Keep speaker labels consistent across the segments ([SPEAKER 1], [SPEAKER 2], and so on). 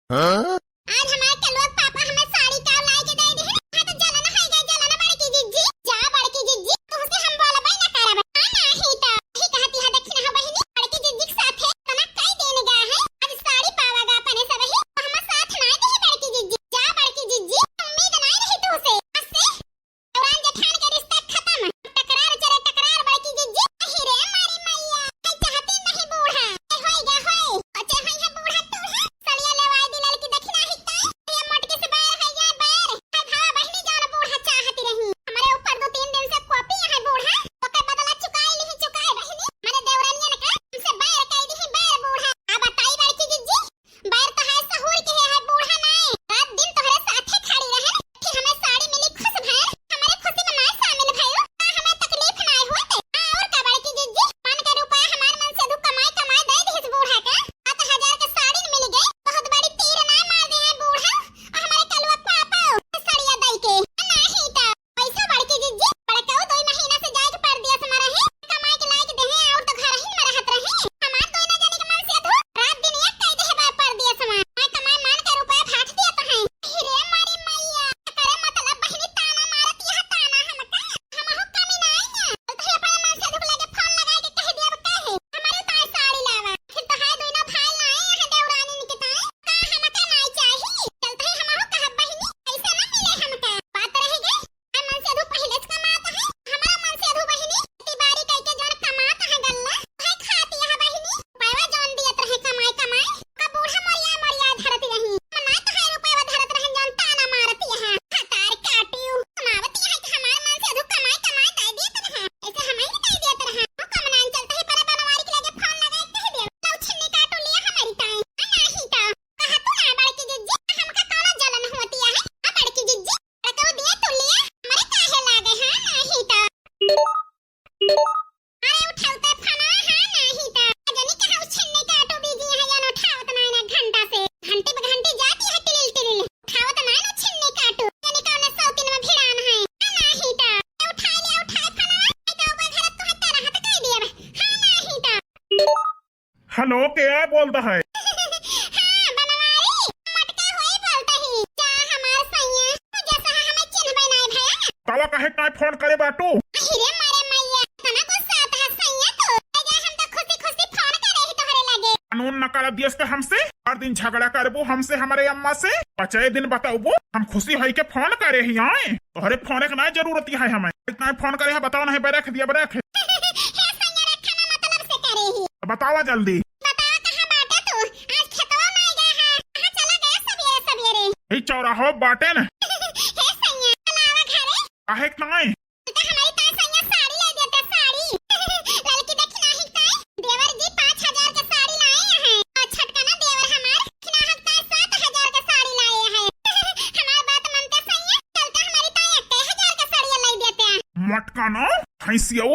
[SPEAKER 1] हाँ?
[SPEAKER 2] आज हमारे कलवा पापा हमें साड़ी का लाई के दे दी है। हाँ तो जलन है गई जलन बड़की जिज्जी जा बड़की जिज्जी तुझसे हम बोला भाई ना करा बा ना ही तो ही कहती है दक्षिण है बहनी बड़की जिज्जी के साथ है तना कई देने गया है आज साड़ी पावागा अपने सब ही हम साथ ना दी बड़की जिज्जी जा बड़की जिज्जी उम्मीद नहीं रही तुझसे अससे औरंग जेठान का रिश्ता खत्म टकरार चले टकरार बड़की जिज्जी ही रे मारी मैया कई चाहती नहीं बूढ़ा होएगा होए अच्छा है बूढ़ा तू है सलिया लेवाई दी लड़की दक्षिणा ही ये मटके से बाहर है या बाहर है भावा बहनी जान बूढ़ा चाहती रही हमारे ऊपर 2-3 दिन से कॉपी है बूढ़ा ओके बदला चुकाई नहीं चुकाए बहनी मैंने देवरानिया ने कहा हमसे बाहर कह दी है बाहर बूढ़ा आ बताई बड़की जिज्जी बाहर तो है सहूर के है बूढ़ा नहीं रात दिन तोहरे साथे खड़ी रहे कि हमें साड़ी मिली खुश भैर हमारे खुशी में ना शामिल भयो हमें तकलीफ ना होते और का बड़की जिज्जी मन के रुपया हमारे मन से दु कमाई कमाई दे दी इस बूढ़ा का 7,000 के साड़ी मिल गई बहुत बड़ी तीर ना मार दे है बूढ़ा और हमारे कलवा पापा सड़िया दई के नहीं तो पैसा बड़की जिज्जी बड़काऊ 2 महीना से जाए के पर दिया हमारा है कमाई के लायक दे है और तो घर ही में रहत रहे हमार 2 ना जाने के मन से धो रात दिन एक कह दे है पर दिया समा मैं कमाई मान के रुपया फाट दिया तो है रे मारी मैया करे मतलब बहनी ताना मारती है ताना हमका हम हो कमी नहीं ना तो है अपने मन से धुक लगे फोन लगा के कह दिया कहे हमारे ताई साड़ी लावा फिर तो है दोनों भाई लाए यहाँ देवरानी निकताए का हमका नहीं चाहिए चलते है हम हो कह बहनी ऐसे ना मिले हमका बात रह गई मैं मन से धुक पहले से कमाता है हमारा मन से धुक बहनी तिबारी कह के जोन कमाता है गल्ला है खाती है बहनी पैवा जोन दियत रहे कमाई कमाई का बूढ़ा मरिया मरिया धरती रही ना तो है रुपया धरत रहे जोन ताना मारती है हतार काटियो सुनावती है कि हमारे मन से धुक कमाई कमाई दे दियत रहे ऐसे हमें ही दे दियत रहे हुक्म ना चलते है पर बनवारी के लगे फोन लगा के कह दे लौ छिन्नी काटो लिया हमारी ताई नहीं तो कहा तू ना बड़की जिज्जी हमका कौन जलन होती है बड़की जिज्जी रखो दिए तू लिया हमारे काहे लागे हैं नहीं तो अरे उठावते फना है नहीं तो जनी कहा उस छिन्नी काटो बीजी है या उठावत ना घंटा से घंटे पे घंटे जाती है टिल टिल उठावत ना छिन्नी काटो जनी कौन सौतीन में भिड़ान है नहीं तो उठा फना तो ऊपर घर तो हत्ता रहा तो कह दिया हां नहीं तो
[SPEAKER 1] हेलो क्या बोलता है?
[SPEAKER 2] हाँ बनवारी मटका होई बोलता ही जा हमार सैया तू जैसा हमें चिन्ह बनाए भैया
[SPEAKER 1] कावा कहे काय फोन करे बाटू
[SPEAKER 2] अरे मारे मैया तना गुस्सा आता है सैया तो अगर हम तो खुशी खुशी फोन करे ही तोहरे लगे
[SPEAKER 1] कानून न कर दियस के हमसे हर दिन झगड़ा करबो हमसे हमारे अम्मा से 5 दिन बताओ हम खुशी भाई के फोन करे ही आए तोहरे फोन के ना जरूरत है हमें इतना फोन करे है बताओ नहीं रख दिया रख
[SPEAKER 2] हे सैया रखना मतलब से करे ही
[SPEAKER 1] बतावा जल्दी
[SPEAKER 2] बता कहां बाटे तू आज खेतवा में गया है कहां चला गया सवेरे सवेरे
[SPEAKER 1] ही चौराहो बाटे न
[SPEAKER 2] हे सैया अलावा घरे
[SPEAKER 1] काहे नहीं
[SPEAKER 2] तो हमारी ताई सैया साड़ी ले देता साड़ी लड़की दक्षिणा ही ताई देवर जी 5,000 के साड़ी लाए हैं और छटका ना देवर हमार दक्षिणा हक ताई 7,000 के साड़ी लाए हैं हमारी बात मानते सैया चलता हमारी ताई 1,000 के साड़ी लाई देते हैं
[SPEAKER 1] मटका न हैसियो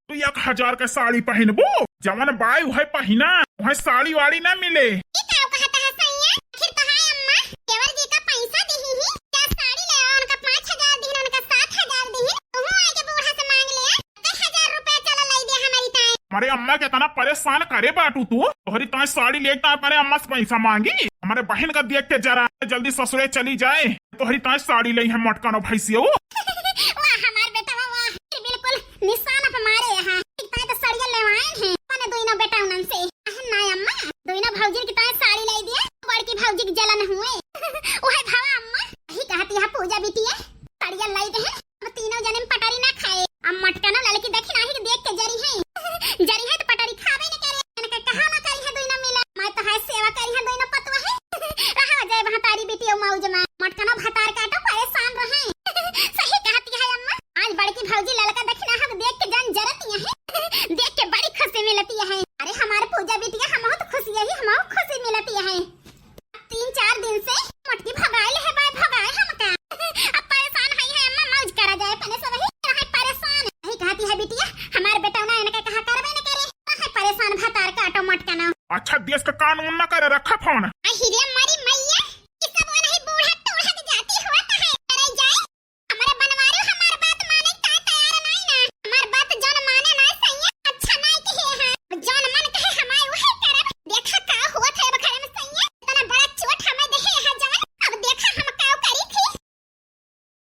[SPEAKER 1] तू 1,000 के साड़ी पहनबो जवन बाई है पहिना वह साड़ी वाड़ी न मिले
[SPEAKER 2] ये क्या कहता है सैया आखिर तो है अम्मा देवर जी का पैसा दी ही क्या साड़ी ले उनका 5,000
[SPEAKER 1] हमारे अम्मा के तना परेशान करे बाटू तू तोहरी ताए साड़ी लेके हमारे अम्मा से पैसा मांगी हमारे बहन का देख के जरा जल्दी ससुरे चली जाए तोहरी ताए साड़ी ले है मटकानो भैंसियो
[SPEAKER 2] वाह हमार बेटा वाह बिल्कुल निशान पे मारे यहाँ ताए तो साड़ियां लेवाएं हैं माने दोइनो बेटा उनन से ना अम्मा दोइनो भौजी की ताए साड़ी ले दिए बड़की भौजी की जलन हुए ओहे भावा अम्मा ही कहती है पूजा बिटिया साड़ियां लाई दे हम तीनों जने पटारी ना खाए अब मटकानो लड़की देखी नाही के देख के जरी है तो पटारी खावे न करे इनका कहा ना करी है दोइनो मिला मैं तो है सेवा करी है दोइनो पतवा है रहा जाए वहां तारी बिटिया मौज में मटकानो भतार काटो परेशान रहे सही कहती है अम्मा आज बड़की भौजी लड़का देखना हम देख के जान जरती है देख के बड़ी खुशी मिलती है अरे हमारे पूजा बिटिया हम तो खुशी है हम खुशी मिलती है 3-4 दिन से मटकी भगाए है बाय भगाए हमका अब परेशान है अम्मा मौज करा जाए पने सब ही रहे परेशान नहीं कहती है बिटिया हमारे बेटा ना इनका कहा करबे न करे है परेशान भतार काटो मटकानो
[SPEAKER 1] अच्छा देश का कानून न करे रखा फोन